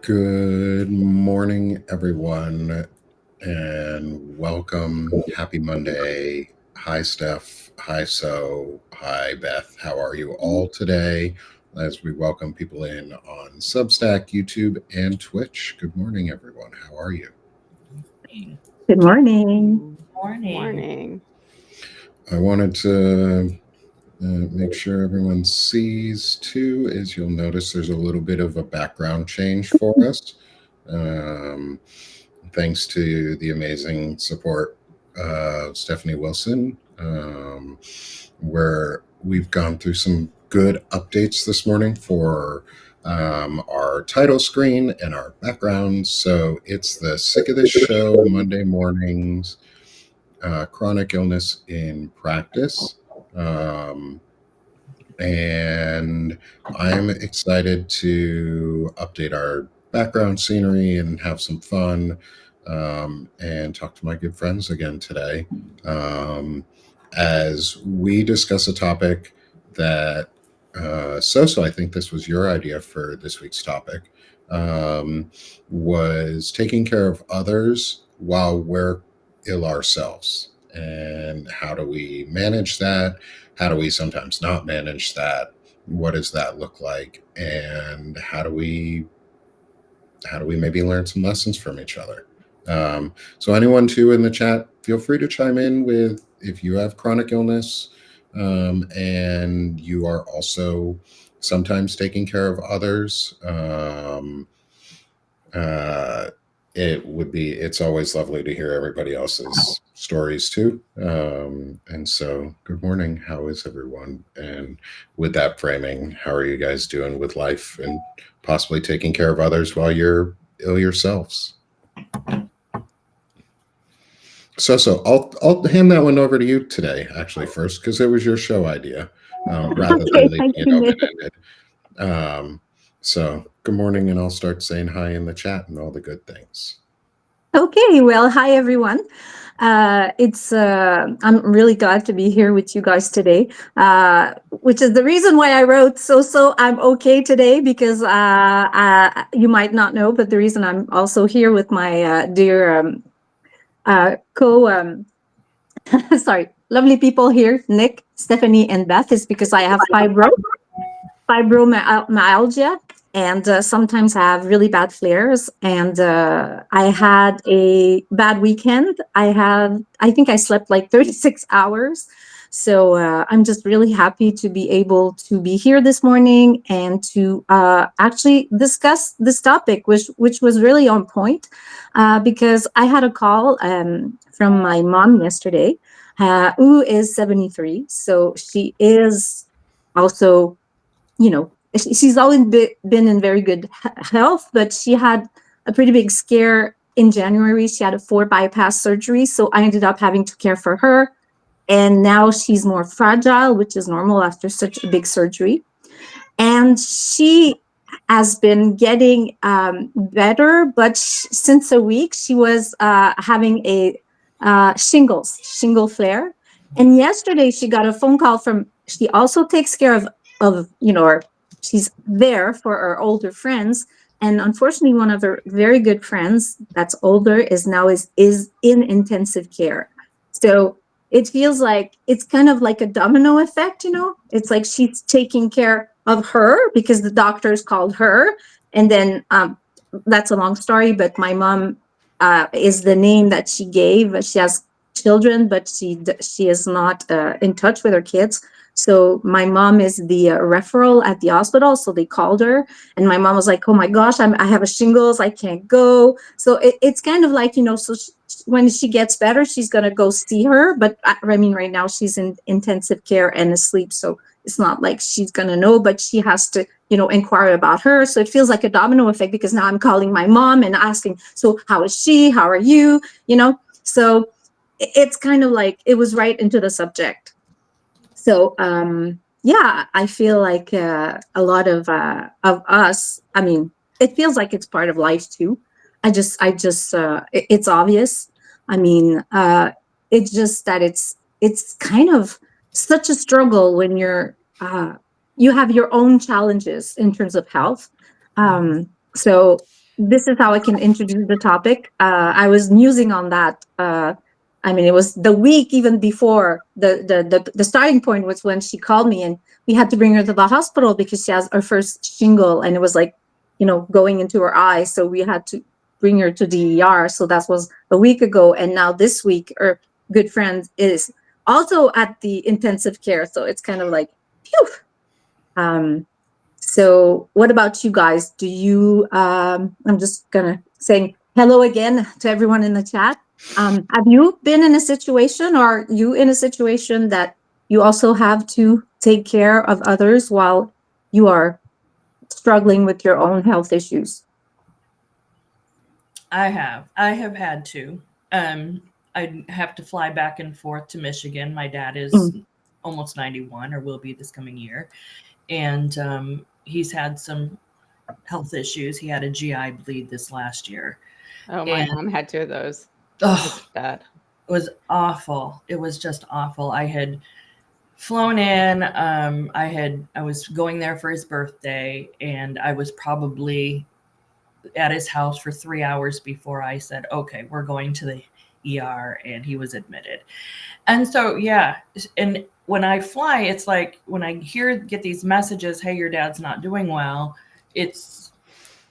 Good morning, everyone, and welcome. Happy Monday. Hi, Steph. Hi, Hi, Beth. How are you all today? As we welcome people in on Substack, YouTube, and Twitch. Good morning, everyone. How are you? Good morning. Morning. I wanted to make sure everyone sees too, as you'll notice there's a little bit of a background change for us. Thanks to the amazing support of Stephanie Wilson, where we've gone through some good updates this morning for our title screen and our backgrounds. So it's the Sick of This Show Monday mornings, chronic illness in practice. And I'm excited to update our background scenery and have some fun and talk to my good friends again today as we discuss a topic that So I think this was your idea for this week's topic, was taking care of others while we're ill ourselves. And how do we manage that? How do we sometimes not manage that? What does that look like? And how do we maybe learn some lessons from each other? So anyone too in the chat, feel free to chime in with if you have chronic illness and you are also sometimes taking care of others. It's always lovely to hear everybody else's stories too. And so good morning. How is everyone? And with that framing, how are you guys doing with life and possibly taking care of others while you're ill yourselves? So I'll hand that one over to you today, actually, first, because it was your show idea, rather than leaving it open-ended. So good morning, and I'll start saying hi in the chat and all the good things. Okay, well, hi everyone. I'm really glad to be here with you guys today, which is the reason why I wrote so I'm okay today, because you might not know, but the reason I'm also here with my dear sorry, lovely people here, Nick, Stephanie, and Beth, is because I have fibromyalgia, and sometimes I have really bad flares. And I had a bad weekend. I think I slept like 36 hours. So I'm just really happy to be able to be here this morning and to actually discuss this topic, which was really on point, because I had a call from my mom yesterday, who is 73. So she is also, she's always been in very good health, but she had a pretty big scare in January. She had a 4 bypass surgery. So I ended up having to care for her. And now she's more fragile, which is normal after such a big surgery. And she has been getting better, but since a week, she was having a shingle flare. And yesterday she got a phone call she also takes care of she's there for her older friends. And unfortunately, one of her very good friends that's older is in intensive care. So it feels like it's kind of like a domino effect, It's like she's taking care of her because the doctors called her. And then that's a long story, but my mom is the name that she gave. She has children, but she is not in touch with her kids. So my mom is the referral at the hospital. So they called her, and my mom was like, "Oh my gosh, I have a shingles. I can't go." So it's kind of like, so when she gets better, she's going to go see her. But I mean, right now she's in intensive care and asleep. So it's not like she's going to know, but she has to, inquire about her. So it feels like a domino effect, because now I'm calling my mom and asking, so how is she? How are you? So it's kind of like it was right into the subject. So yeah, I feel like a lot of us, I mean, it feels like it's part of life too. It's obvious. I mean, it's just that it's kind of such a struggle when you have your own challenges in terms of health. So this is how I can introduce the topic. I was musing on that. I mean, it was the week even before the starting point was when she called me, and we had to bring her to the hospital because she has her first shingle, and it was like, going into her eye. So we had to bring her to the ER. So that was a week ago, and now this week, her good friend is also at the intensive care. So it's kind of like, phew. So what about you guys? Do you, I'm just gonna say hello again to everyone in the chat. Have you been in a situation, or are you in a situation that you also have to take care of others while you are struggling with your own health issues? I have had to. I have to fly back and forth to Michigan. My dad is almost 91, or will be this coming year. And he's had some health issues. He had a GI bleed this last year. Oh, my mom had 2 of those. Oh, That it was awful. It was just awful. I had flown in. I was going there for his birthday, and I was probably at his house for 3 hours before I said, okay, we're going to the ER, and he was admitted. And so, yeah. And when I fly, it's like when I get these messages, hey, your dad's not doing well, it's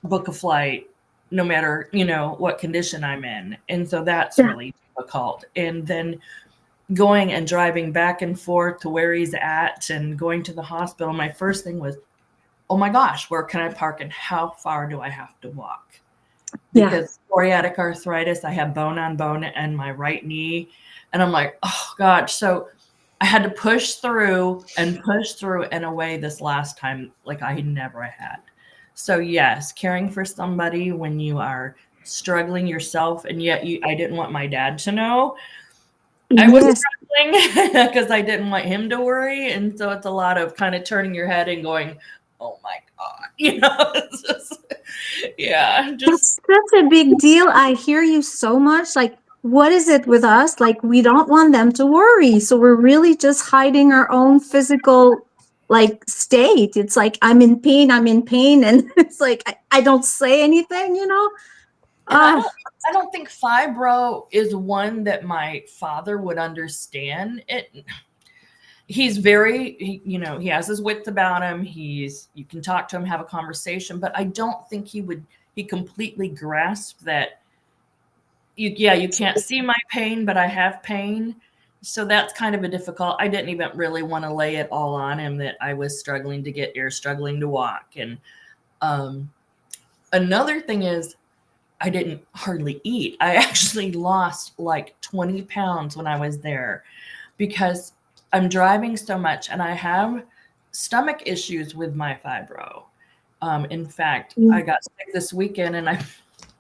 book a flight, no matter, what condition I'm in. And so that's really difficult. And then going and driving back and forth to where he's at and going to the hospital, my first thing was, oh my gosh, where can I park and how far do I have to walk? Because psoriatic arthritis, I have bone on bone in my right knee. And I'm like, oh gosh. So I had to push through in a way this last time like I never had. So yes, caring for somebody when you are struggling yourself, and yet I didn't want my dad to know. I was struggling because I didn't want him to worry. And so it's a lot of kind of turning your head and going, oh my God, it's just, That's such a big deal. I hear you so much. Like, what is it with us? Like, we don't want them to worry. So we're really just hiding our own physical state. It's like, I'm in pain. And it's like, I don't say anything, And I don't think fibro is one that my father would understand. He's very, he has his wits about him. You can talk to him, have a conversation, but I don't think he completely grasped that you can't see my pain, but I have pain. So that's kind of a difficult, I didn't even really want to lay it all on him that I was struggling to get air, struggling to walk. And another thing is I didn't hardly eat. I actually lost like 20 pounds when I was there because I'm driving so much and I have stomach issues with my fibro. In fact, I got sick this weekend and I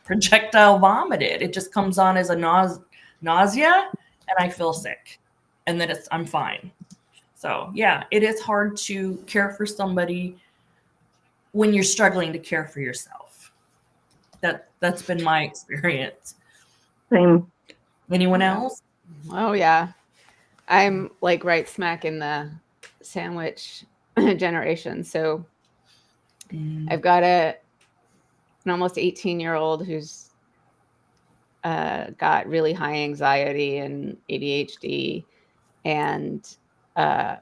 projectile vomited. It just comes on as a nausea and I feel sick, and then I'm fine. So yeah, it is hard to care for somebody when you're struggling to care for yourself. That's been my experience. Same. Anyone else? Oh yeah. I'm like right smack in the sandwich generation. So I've got an almost 18-year-old who's got really high anxiety and ADHD and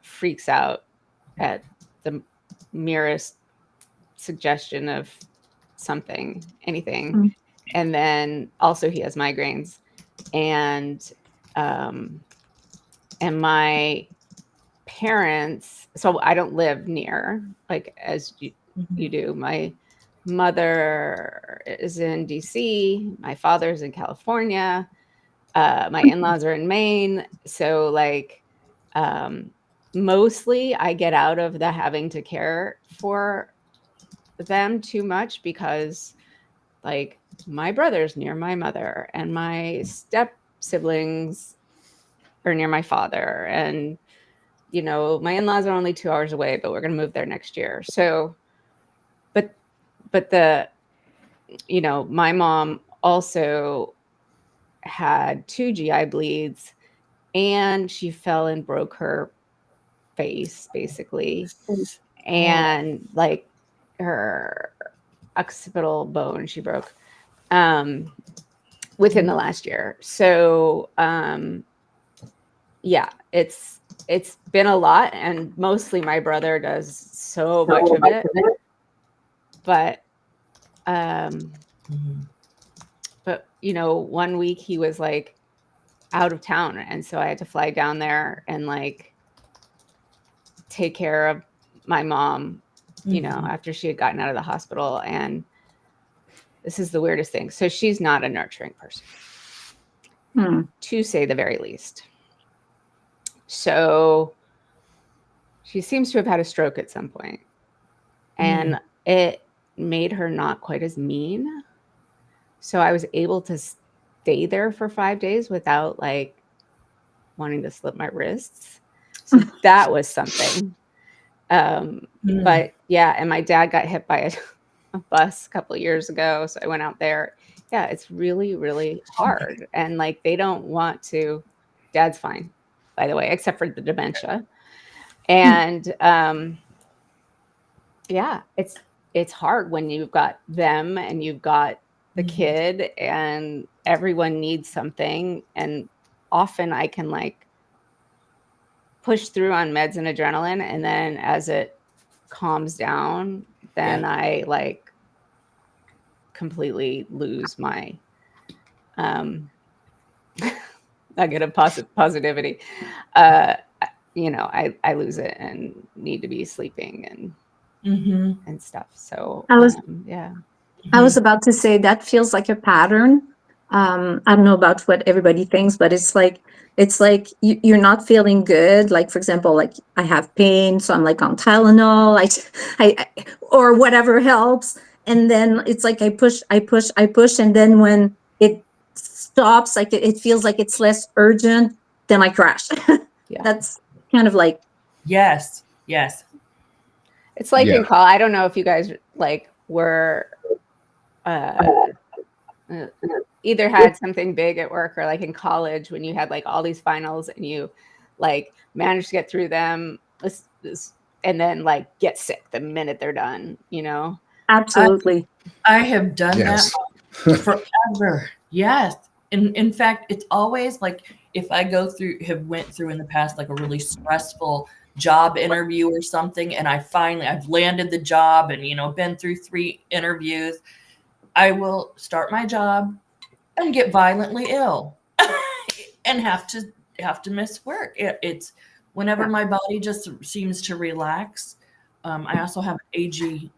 freaks out at the merest suggestion of something, anything. And then also he has migraines, and my parents, so I don't live near, like as you do. My mother is in DC, my father's in California, my in-laws are in Maine. So like mostly I get out of the having to care for them too much because like my brother's near my mother and my step siblings are near my father, and my in-laws are only 2 hours away, but we're going to move there next year. So but my mom also had 2 GI bleeds and she fell and broke her face basically. And like her occipital bone she broke within the last year. So yeah, it's been a lot, and mostly my brother does so much of it. But but you know, one week he was like out of town, and so I had to fly down there and like take care of my mom, you know, after she had gotten out of the hospital. And this is the weirdest thing. So she's not a nurturing person, to say the very least. So she seems to have had a stroke at some point, and it made her not quite as mean. So I was able to stay there for 5 days without like wanting to slip my wrists. So that was something. But yeah, and my dad got hit by a bus a couple of years ago. So I went out there. Yeah, it's really, really hard. And like, they don't want to, Dad's fine, by the way, except for the dementia. And yeah, it's hard when you've got them and you've got the kid and everyone needs something. And often I can like push through on meds and adrenaline. And then as it calms down, then I like completely lose my negative positivity. You know, I lose it and need to be sleeping and stuff. So I was about to say that feels like a pattern. I don't know about what everybody thinks, but it's like you're not feeling good. Like, for example, like I have pain, so I'm like on Tylenol, I or whatever helps. And then it's like I push, and then when it stops, like it feels like it's less urgent, then I crash. That's kind of like yes. It's like in college. I don't know if you guys like were either had something big at work or like in college when you had like all these finals and you like managed to get through them and then like get sick the minute they're done, you know? Absolutely. I have done that forever. Yes. In fact, it's always like if I have went through in the past like a really stressful job interview or something, and I've landed the job and, you know, been through 3 interviews, I will start my job and get violently ill and have to miss work. It's whenever my body just seems to relax. I also have IgA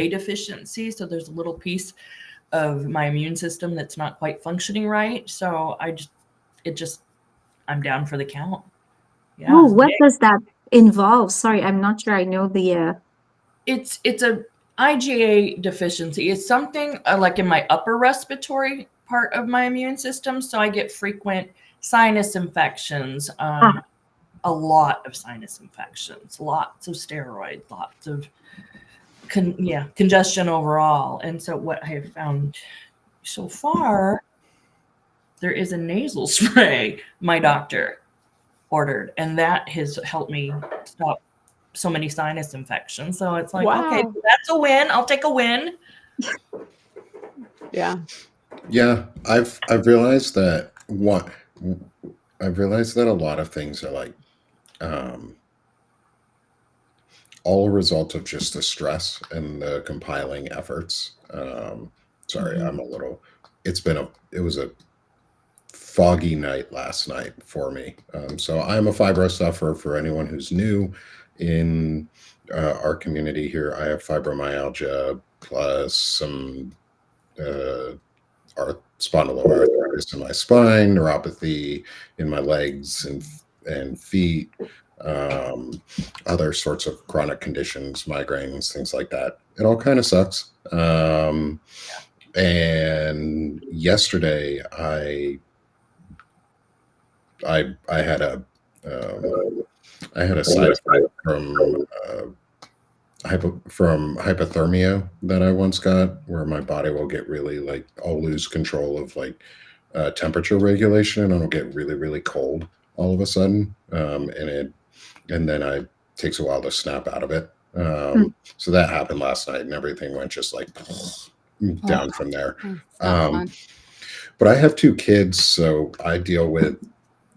deficiency, so there's a little piece of my immune system that's not quite functioning right. So I'm down for the count. Yeah. Oh, what does that involve? Sorry, I'm not sure I know the. It's a IgA deficiency. It's something like in my upper respiratory part of my immune system. So I get frequent sinus infections, a lot of sinus infections, lots of steroids, lots of congestion overall. And so what I have found so far, there is a nasal spray my doctor ordered, and that has helped me stop so many sinus infections. So it's like, okay, that's a win. I'll take a win. Yeah. I've realized that a lot of things are like all a result of just the stress and the compiling efforts. Sorry, it was a foggy night last night for me. So I'm a fibro sufferer. For anyone who's new in our community here, I have fibromyalgia plus some spondyloarthritis in my spine, neuropathy in my legs and feet, other sorts of chronic conditions, migraines, things like that. It all kind of sucks. And yesterday I had a side effect from hypothermia that I once got, where my body will get really like, I'll lose control of like temperature regulation, and it'll get really, really cold all of a sudden. And then it takes a while to snap out of it. So that happened last night, and everything went just like down from there. It's not fun. But I have 2 kids, so I deal with,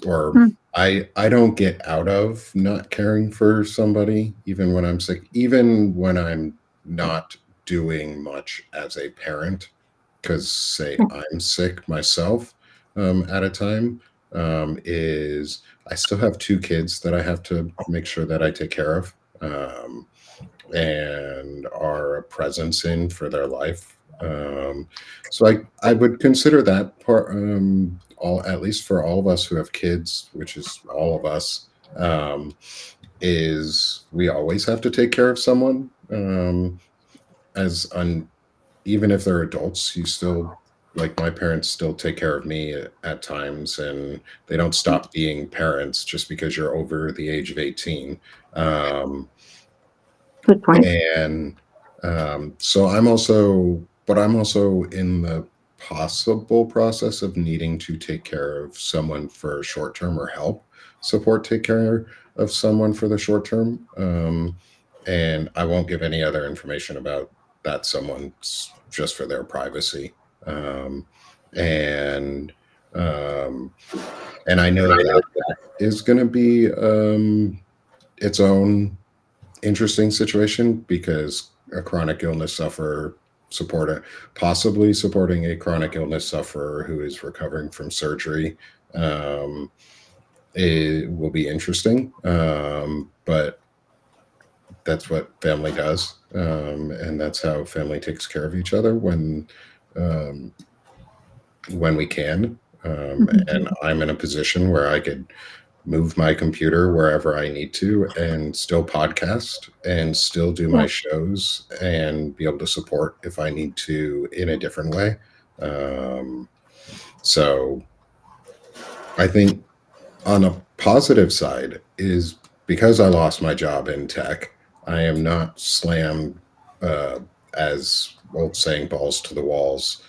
or I don't get out of not caring for somebody, even when I'm sick, even when I'm not doing much as a parent, because say I'm sick myself at a time, is I still have 2 kids that I have to make sure that I take care of, and are a presence in for their life. So I would consider that part, all, at least for all of us who have kids, which is all of us, is we always have to take care of someone, even if they're adults, you still, like my parents still take care of me at times, and they don't stop being parents just because you're over the age of 18. Good point. And so I'm also in the possible process of needing to take care of someone for short term, or help support take care of someone for the short term. And I won't give any other information about that someone, just for their privacy. And I know that is going to be its own interesting situation, because a chronic illness sufferer possibly supporting a chronic illness sufferer who is recovering from surgery, it will be interesting. But that's what family does, and that's how family takes care of each other when we can. And I'm in a position where I could move my computer wherever I need to, and still podcast, and still do my shows, and be able to support if I need to in a different way. So I think on a positive side is, because I lost my job in tech, I am not slammed, as old saying, balls to the walls,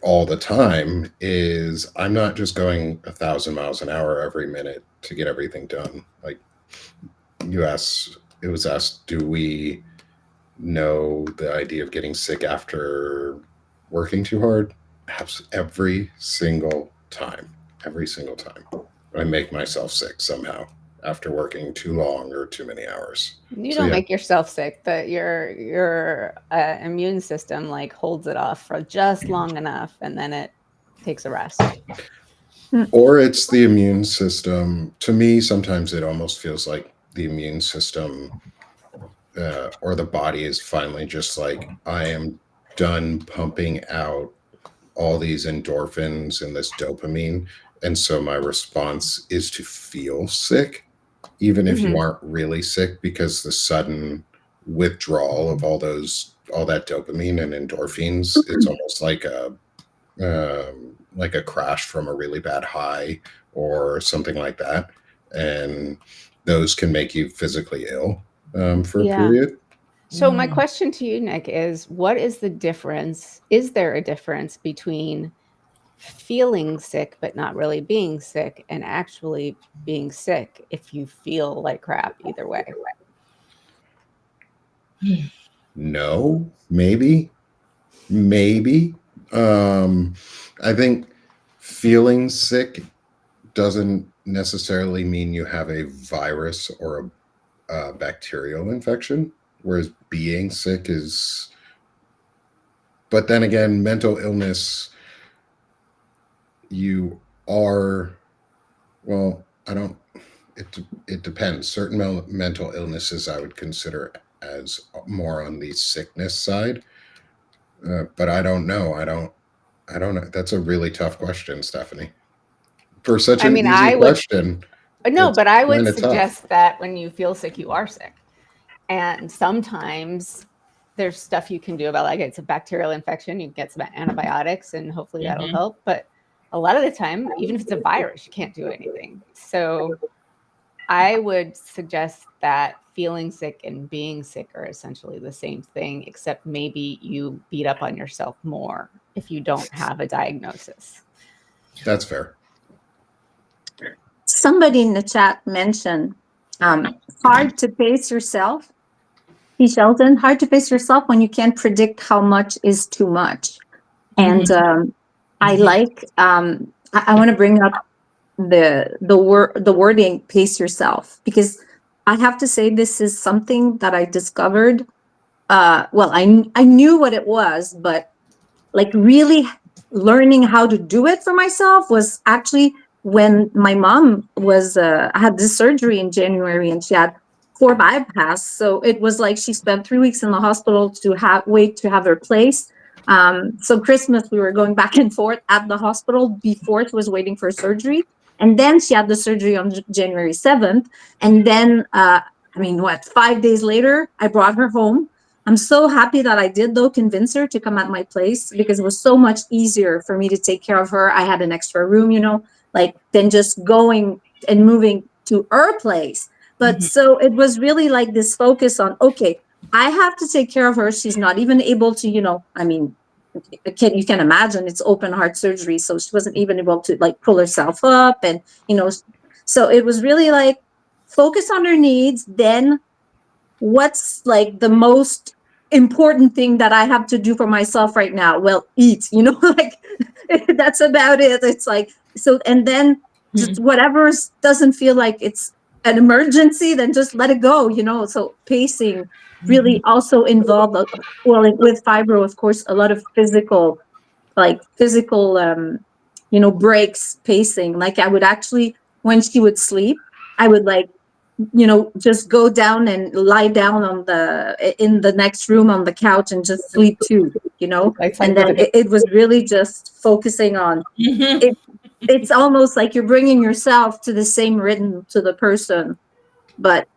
all the time. Is I'm not just going 1,000 miles an hour every minute to get everything done. Like it was asked, do we know the idea of getting sick after working too hard? Every single time I make myself sick somehow after working too long or too many hours. You don't make yourself sick, but your immune system like holds it off for just long enough, and then it takes a rest. Or it's the immune system. To me, sometimes it almost feels like the immune system, or the body is finally just like, I am done pumping out all these endorphins and this dopamine. And so my response is to feel sick, even if you aren't really sick, because the sudden withdrawal of all that dopamine and endorphins, it's almost like a crash from a really bad high or something like that. And those can make you physically ill for a period. So my question to you, Nick, is what is the difference? Is there a difference between feeling sick but not really being sick, and actually being sick if you feel like crap either way? No, maybe. I think feeling sick doesn't necessarily mean you have a virus or a bacterial infection, whereas being sick is. But then again, mental illness, you are, well, it depends. Certain mental illnesses I would consider as more on the sickness side, but I don't know. I don't know. That's a really tough question, Stephanie. For such an easy question. No, but I would suggest that when you feel sick, you are sick. And sometimes there's stuff you can do about, like, it's a bacterial infection. You can get some antibiotics and hopefully that'll help. But a lot of the time, even if it's a virus, you can't do anything. So I would suggest that feeling sick and being sick are essentially the same thing, except maybe you beat up on yourself more if you don't have a diagnosis. That's fair. Somebody in the chat mentioned hard to pace yourself. P. Shelton, hard to pace yourself when you can't predict how much is too much. And I like, I want to bring up the wording pace yourself, because I have to say this is something that I discovered. Well, I knew what it was, but like really learning how to do it for myself was actually when my mom was had this surgery in January, and she had 4 bypass. So it was like she spent 3 weeks in the hospital to wait to have her place. So Christmas, we were going back and forth at the hospital before she was waiting for surgery. And then she had the surgery on January 7th. And then, 5 days later, I brought her home. I'm so happy that I did, though, convince her to come at my place, because it was so much easier for me to take care of her. I had an extra room, than just going and moving to her place. But so it was really like this focus on, okay, I have to take care of her. She's not even able to, you can imagine it's open heart surgery. So she wasn't even able to like pull herself up. And, so it was really like focus on her needs. Then what's like the most important thing that I have to do for myself right now? Well, eat, like that's about it. It's like, so, and then just whatever doesn't feel like it's an emergency, then just let it go, so pacing really also involved, with fibro, of course, a lot of physical breaks, pacing. Like I would actually, when she would sleep, I would just go down and lie down in the next room on the couch and just sleep too, and then it was really just focusing on it. It's almost like you're bringing yourself to the same rhythm to the person. But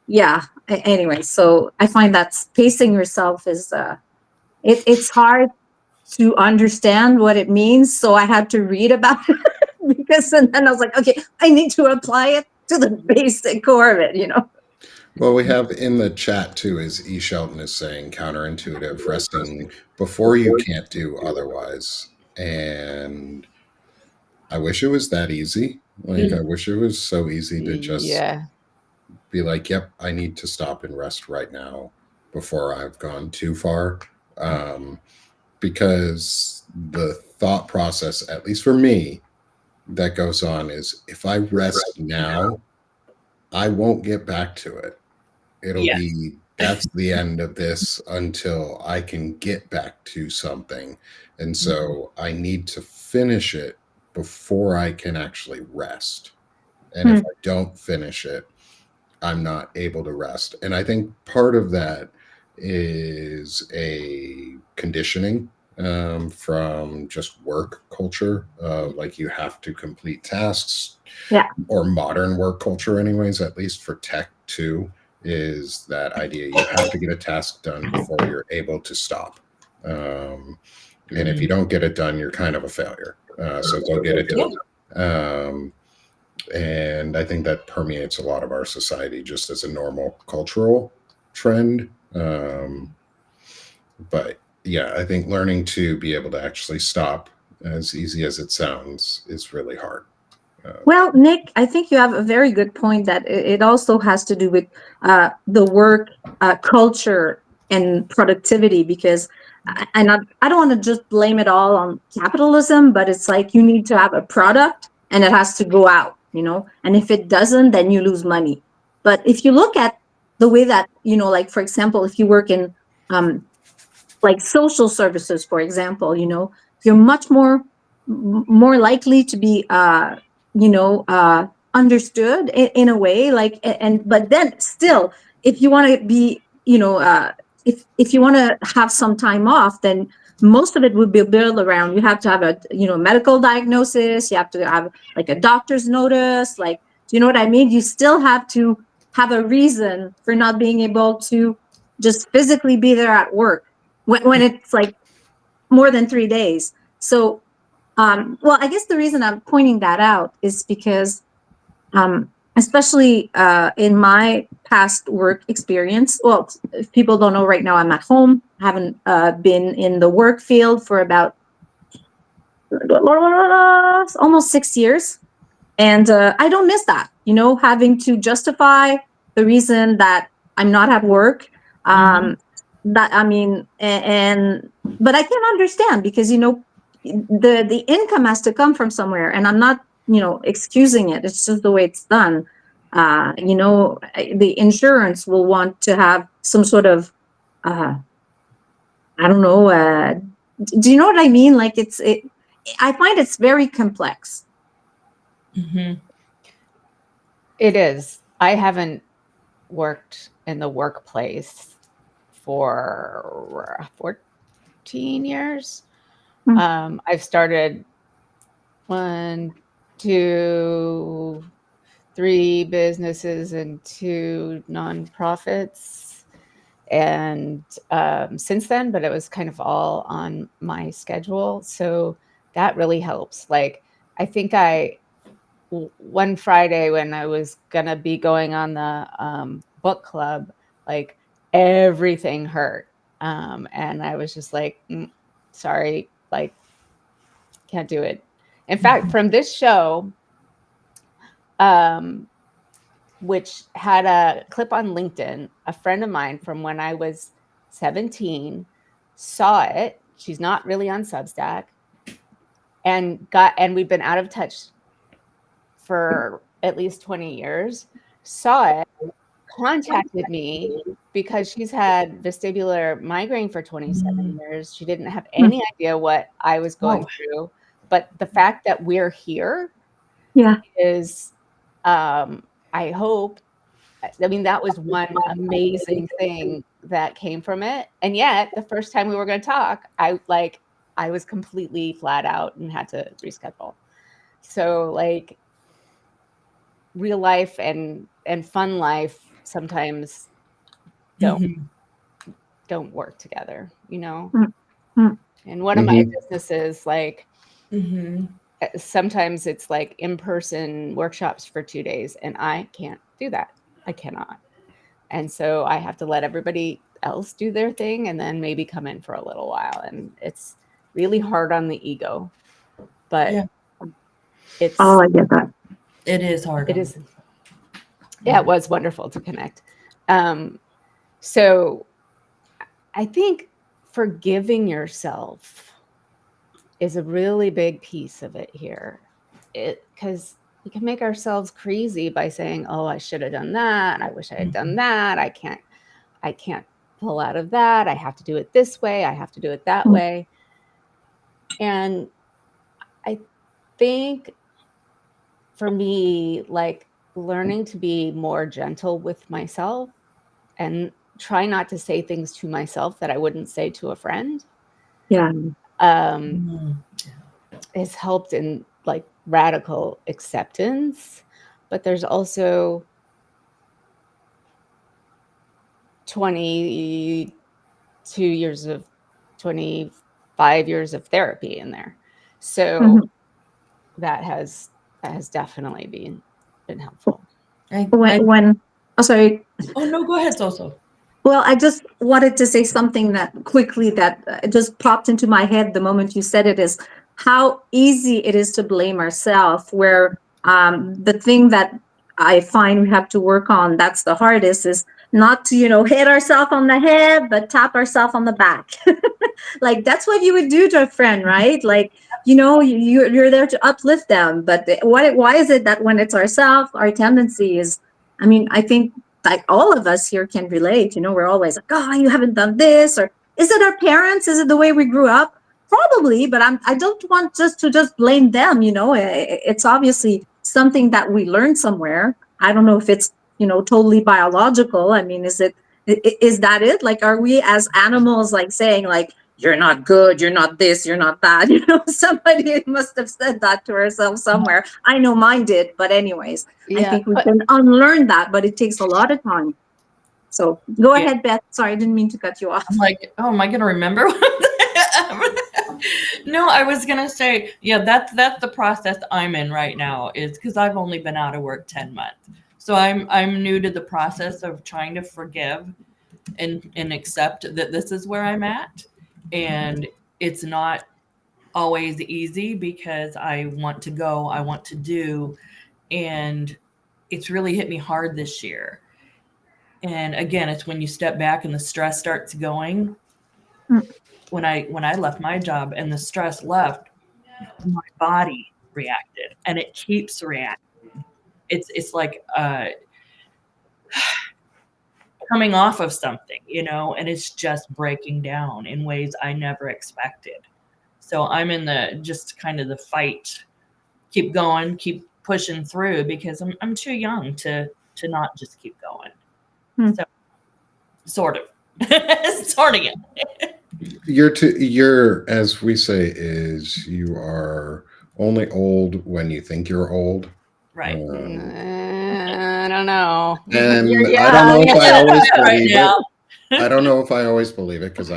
yeah, anyway, so I find that pacing yourself is, it's hard to understand what it means. So I had to read about it and then I was like, okay, I need to apply it to the basic core of it, Well, we have in the chat too, is E. Shelton is saying counterintuitive, resting before you can't do otherwise. And I wish it was that easy. I wish it was so easy to just be like, yep, I need to stop and rest right now before I've gone too far. Because the thought process, at least for me, that goes on is if I rest now, I won't get back to it. It'll be, that's the end of this until I can get back to something. And so I need to finish it before I can actually rest. And if I don't finish it, I'm not able to rest. And I think part of that is a conditioning from just work culture. Like you have to complete tasks, or modern work culture anyways, at least for tech too, is that idea you have to get a task done before you're able to stop. And if you don't get it done, you're kind of a failure. So go get it done. And I think that permeates a lot of our society just as a normal cultural trend. But yeah, I think learning to be able to actually stop, as easy as it sounds, is really hard. Well, Nick, I think you have a very good point that it also has to do with the work culture and productivity, because I don't want to just blame it all on capitalism, but it's like you need to have a product and it has to go out, and if it doesn't, then you lose money. But if you look at the way that, like, for example, if you work in like social services, for example, you're much more likely to be understood in a way, like, but then still, if you want to be, if you want to have some time off, then most of it would be built around, you have to have a, medical diagnosis, you have to have like a doctor's notice, like, do you know what I mean? You still have to have a reason for not being able to just physically be there at work when it's like more than 3 days. So, well, I guess the reason I'm pointing that out is because, especially in my past work experience, well, if people don't know, right now I'm at home. I haven't been in the work field for about almost 6 years. And I don't miss that, having to justify the reason that I'm not at work. That I mean, but I can understand because the income has to come from somewhere, and I'm not excusing it. It's just the way it's done. The insurance will want to have some sort of I don't know. Do you know what I mean? Like I find it's very complex. Mm-hmm. It is. I haven't worked in the workplace for 14 years. I've started 1, 2, 3 businesses and 2 nonprofits. And since then, but it was kind of all on my schedule. So that really helps. Like, I think one Friday when I was going to be going on the book club, like everything hurt. And I was just like, sorry, like, can't do it. In fact, from this show, which had a clip on LinkedIn, a friend of mine from when I was 17 saw it. She's not really on Substack, and we've been out of touch for at least 20 years. Saw it, contacted me because she's had vestibular migraine for 27 years. She didn't have any idea what I was going through, but the fact that we're here is I hope, I mean, that was one amazing thing that came from it. And yet the first time we were going to talk, I was completely flat out and had to reschedule. So like real life and fun life sometimes don't work together, And one of my businesses, like, sometimes it's like in-person workshops for 2 days, and I can't do that. I cannot. And so I have to let everybody else do their thing and then maybe come in for a little while. And it's really hard on the ego, but it's, I get that. It is hard. It is. Yeah, it was wonderful to connect. So I think forgiving yourself is a really big piece of it here. Because we can make ourselves crazy by saying, oh, I should have done that. I wish I had done that. I can't pull out of that. I have to do it this way. I have to do it that way. And I think for me, like learning to be more gentle with myself and try not to say things to myself that I wouldn't say to a friend. Yeah. Has helped in like radical acceptance, but there's also 25 years of therapy in there. So that has definitely been helpful. Sorry. Oh no, go ahead, Soso. Well, I just wanted to say something that quickly that just popped into my head the moment you said it, is how easy it is to blame ourselves, where the thing that I find we have to work on, that's the hardest, is not to, hit ourselves on the head, but tap ourselves on the back. Like that's what you would do to a friend, right? Like, you're there to uplift them. But why is it that when it's ourselves, our tendency is, I think like all of us here can relate, we're always like, oh, you haven't done this, or is it our parents? Is it the way we grew up? Probably, but I don't want to blame them. It's obviously something that we learned somewhere. I don't know if it's totally biological. Is that it? Like, are we as animals like saying like, you're not good, you're not this, you're not that? Somebody must have said that to ourselves somewhere. I know mine did, but anyways, I think we can unlearn that, but it takes a lot of time. So go ahead, Beth. Sorry, I didn't mean to cut you off. I'm like, oh, am I going to remember? No, I was going to say, that's the process I'm in right now, is because I've only been out of work 10 months. So I'm new to the process of trying to forgive and accept that this is where I'm at. And it's not always easy because I want to go, I want to do, and it's really hit me hard this year. And again, it's when you step back and the stress starts going. Mm. When I left my job and the stress left, my body reacted, and it keeps reacting. It's like coming off of something, and it's just breaking down in ways I never expected. So I'm in just kind of the fight, keep going, keep pushing through, because I'm too young to not just keep going. So sort of. You're, as we say, you are only old when you think you're old. Right. I don't know. And Yeah, I don't know if I always right believe now. it. I don't know if I always believe it, because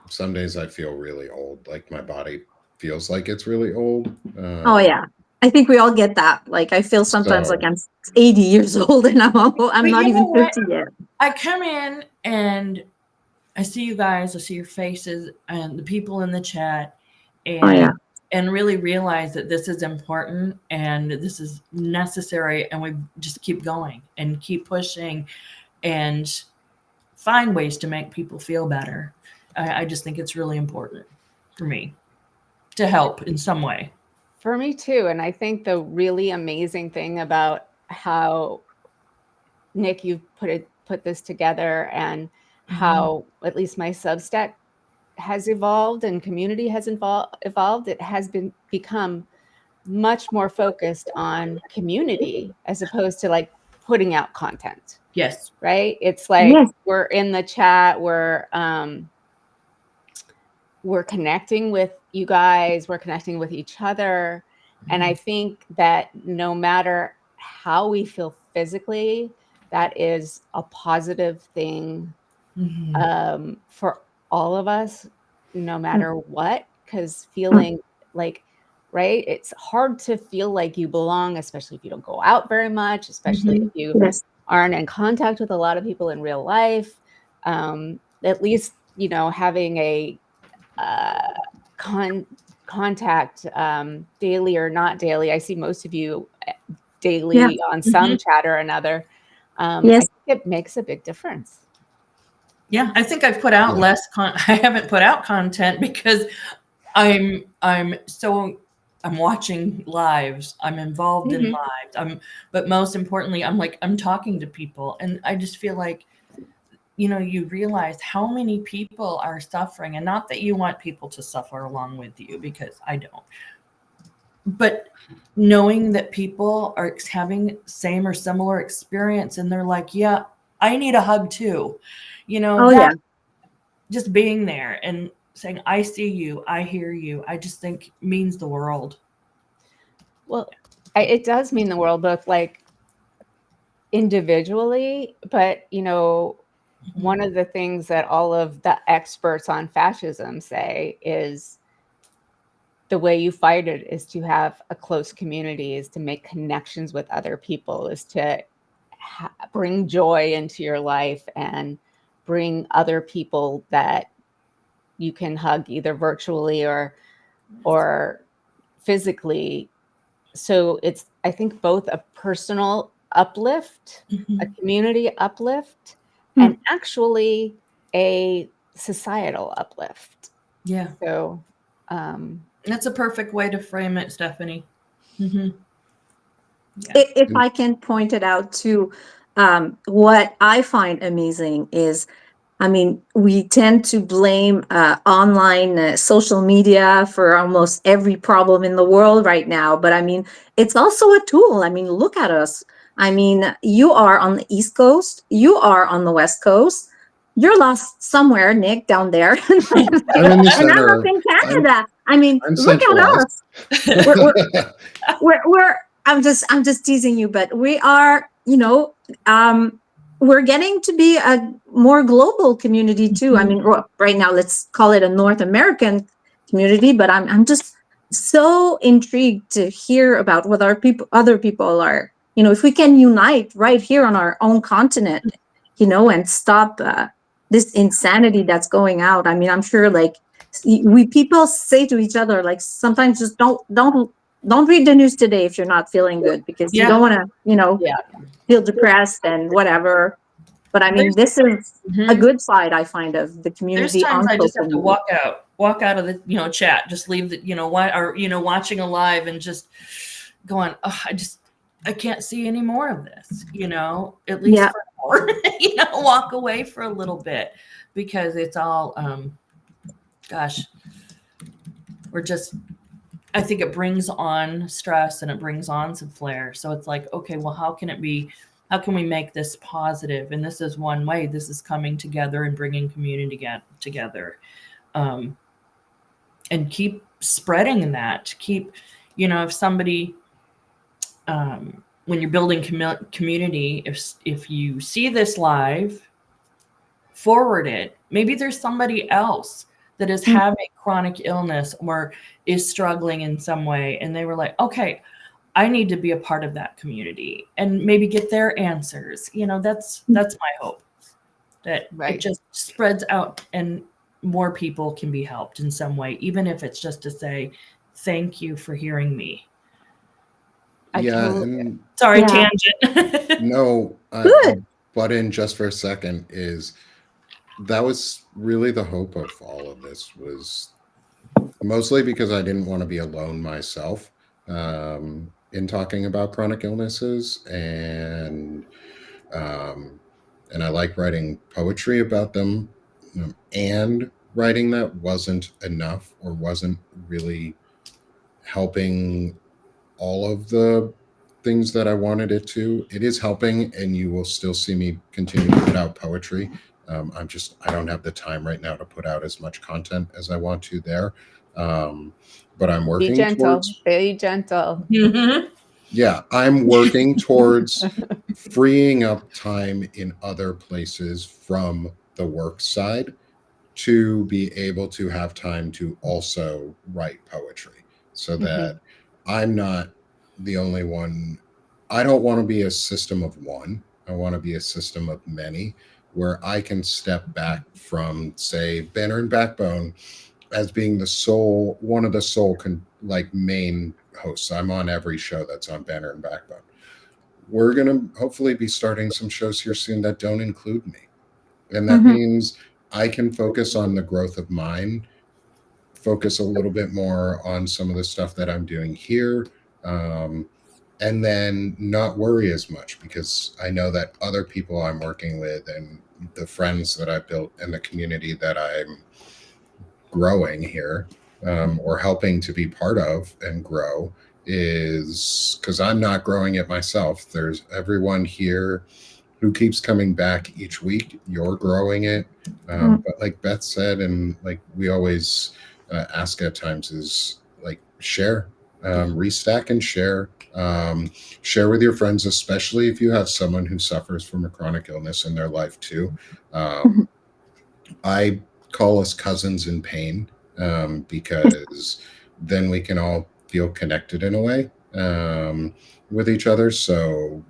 some days I feel really old. Like my body feels like it's really old. Oh yeah, I think we all get that. Like I feel sometimes like I'm 80 years old and I'm not even 50 yet. I come in and I see you guys, I see your faces and the people in the chat, and really realize that this is important and this is necessary, and we just keep going and keep pushing and find ways to make people feel better. I just think it's really important for me to help in some way. For me too. And I think the really amazing thing about how, Nick, you've put this together, and how at least my Substack has evolved and community has evolved, it has become much more focused on community as opposed to like putting out content. Yes. Right. It's like we're in the chat, we're connecting with you guys, we're connecting with each other. And I think that no matter how we feel physically, that is a positive thing for all of us, no matter what, because feeling like, right, it's hard to feel like you belong, especially if you don't go out very much, especially if you aren't in contact with a lot of people in real life. At least, having a contact daily or not daily. I see most of you daily on some chat or another. I think it makes a big difference. Yeah, I think I've put out less I haven't put out content because I'm watching lives. I'm involved in lives. But most importantly, I'm talking to people, and I just feel like, you realize how many people are suffering, and not that you want people to suffer along with you, because I don't. But knowing that people are having same or similar experience, and they're like, yeah, I need a hug too. Just being there and saying, I see you, I hear you, I just think means the world. Well, it does mean the world, both like individually, but, one of the things that all of the experts on fascism say is the way you fight it is to have a close community, is to make connections with other people, is to bring joy into your life and bring other people that you can hug either virtually or physically. So it's, I think, both a personal uplift, a community uplift, and actually a societal uplift. Yeah. So that's a perfect way to frame it, Stephanie. If I can point it out too, what I find amazing is, we tend to blame online social media for almost every problem in the world right now. But it's also a tool. Look at us. You are on the East Coast. You are on the West Coast. You're lost somewhere, Nick, down there. I'm in the And center. I'm up in Canada. I'm Look at us. We're I'm just teasing you, but we are, we're getting to be a more global community too. Right now, let's call it a North American community, but I'm just so intrigued to hear about what other people are, if we can unite right here on our own continent, and stop this insanity that's going out. I'm sure people say to each other, sometimes just don't read the news today if you're not feeling good, because you don't want to, feel depressed and whatever. But I mean, There's- this is a Mhm. good side, I find, of the There's community times on I just have social to media. walk out of the, chat, just leave the, watching a live and just going, oh, I can't see any more of this, at least Yeah. for an hour, walk away for a little bit, because it's all, gosh, I think it brings on stress and it brings on some flair. So it's like, okay, well, how can we make this positive? And this is one way. This is coming together and bringing community together, and keep spreading that. Keep, if somebody, when you're building community, if you see this live, forward it. Maybe there's somebody else that is having chronic illness or is struggling in some way, and they were like, okay, I need to be a part of that community, and maybe get their answers. That's my hope, that Right. it just spreads out and more people can be helped in some way, even if it's just to say, thank you for hearing me. And Sorry, Yeah. tangent. no, Good. I'll butt in just for a second. That was really the hope of all of this, was mostly because I didn't want to be alone myself in talking about chronic illnesses, and I like writing poetry about them, and writing that wasn't enough or wasn't really helping all of the things that I wanted it to. It is helping, and you will still see me continue to put out poetry. I don't have the time right now to put out as much content as I want to there. But I'm Be working gentle. towards, Be gentle. Mhm. yeah, I'm working towards freeing up time in other places from the work side to be able to have time to also write poetry, so that I'm not the only one. I don't want to be a system of one. I want to be a system of many, where I can step back from, say, Banner and Backbone as being one of the sole main hosts. I'm on every show that's on Banner and Backbone. We're going to hopefully be starting some shows here soon that don't include me. And that means I can focus on the growth of mine, focus a little bit more on some of the stuff that I'm doing here, and then not worry as much, because I know that other people I'm working with and the friends that I've built and the community that I'm growing here, or helping to be part of and grow, is because I'm not growing it myself. There's everyone here who keeps coming back each week. You're growing it. But like Beth said, and like we always ask at times, is like share, restack and share. Share with your friends, especially if you have someone who suffers from a chronic illness in their life too. I call us cousins in pain, because then we can all feel connected in a way with each other. So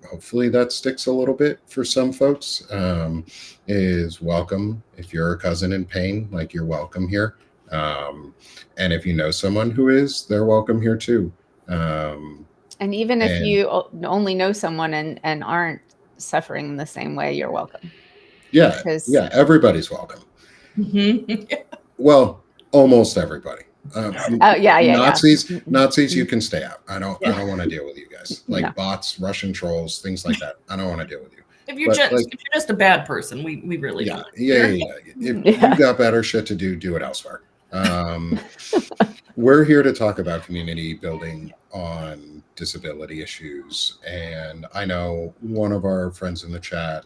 hopefully that sticks a little bit for some folks. Is welcome. If you're a cousin in pain, like, you're welcome here. And if you know someone who is, they're welcome here too. And even if you only know someone and aren't suffering the same way, you're welcome. Yeah, Because everybody's welcome. Well, almost everybody. Nazis, you can stay out. I don't want to deal with you guys. Like bots, Russian trolls, things like that. I don't want to deal with you. If you're just a bad person, we really don't. If you got better shit to do it elsewhere. We're here to talk about community building on disability issues, and I know one of our friends in the chat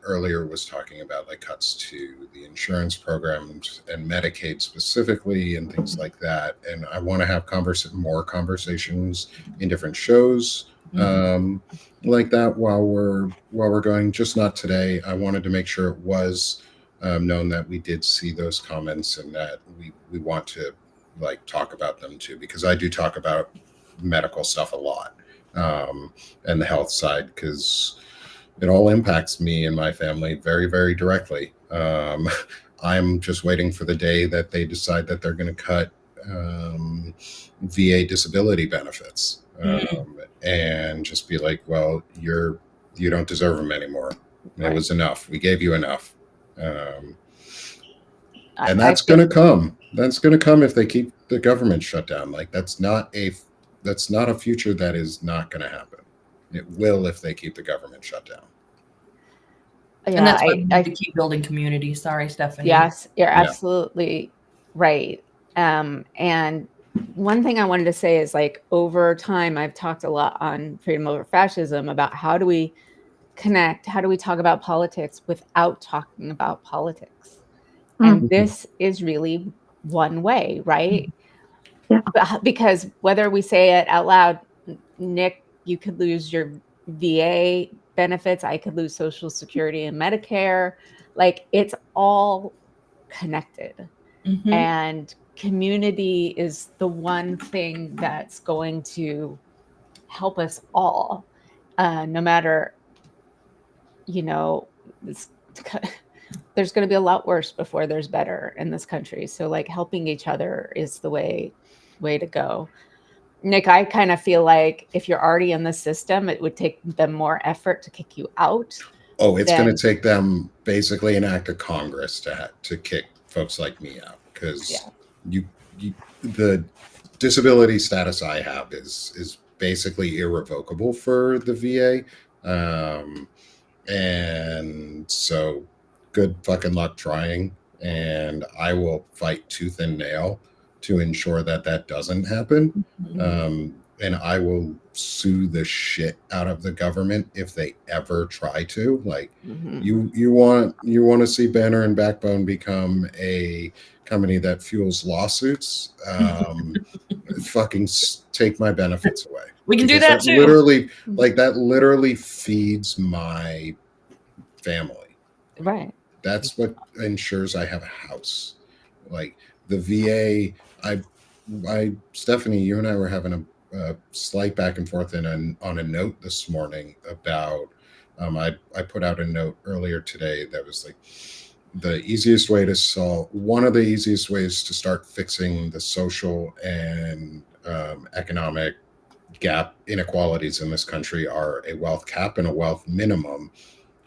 earlier was talking about like cuts to the insurance programs and Medicaid specifically and things like that. And I want to have more conversations in different shows like that while we're going. Just not today. I wanted to make sure it was known that we did see those comments and that we want to like talk about them too, because I do talk about medical stuff a lot, and the health side, because it all impacts me and my family very, very directly. I'm just waiting for the day that they decide that they're going to cut VA disability benefits, and just be like, well, you're You don't deserve them anymore. Right. It was enough. We gave you enough. And I that's feel- going to come. That's going to come if they keep the government shut down. Like that's not a future that is not going to happen. It will if they keep the government shut down. Yeah, And that's why we need to keep building community. Sorry, Stephanie. yes, you're Yeah. absolutely right. And one thing I wanted to say is, like, over time, I've talked a lot on Freedom Over Fascism about how do we connect, how do we talk about politics without talking about politics? And Mhm. this is really one way, right? Yeah. Because whether we say it out loud, Nick, you could lose your VA benefits, I could lose Social Security and Medicare. Like, it's all connected. Mhm. And community is the one thing that's going to help us all, no matter, you know, there's going to be a lot worse before there's better in this country. So, like, helping each other is the way to go. Nick, I kind of feel like if you're already in the system, it would take them more effort to kick you out. Oh, it's going Then- to take them basically an act of Congress to kick folks like me out, because Yeah. the disability status I have is basically irrevocable for the VA. And so good fucking luck trying. And I will fight tooth and nail to ensure that that doesn't happen. And I will sue the shit out of the government if they ever try to. Like, Mhm. you want to see Banner and Backbone become a company that fuels lawsuits? Fucking take my benefits away. We can do Because that too. that literally feeds my family. Right. That's what ensures I have a house. Like the VA, Stephanie, you and I were having a slight back and forth on a note this morning about. I put out a note earlier today that was like the easiest way to solve one of the easiest ways to start fixing the social and economic gap inequalities in this country are a wealth cap and a wealth minimum.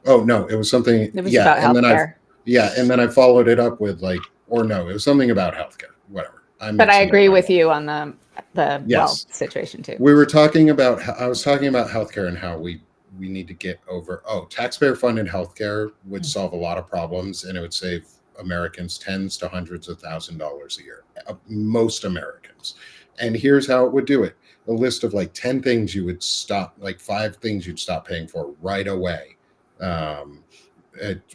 Oh no, it was something. It was about and healthcare. then I followed it up with like, or no, it was something about healthcare. Whatever. But I agree with you on the Yes. wealth situation too. We were talking about. I was talking about healthcare and how we need to get over. Taxpayer funded healthcare would solve a lot of problems, and it would save Americans tens to hundreds of $1,000s a year. Most Americans. And here's how it would do it: a list of like 10 things you would stop, like 5 things you'd stop paying for right away.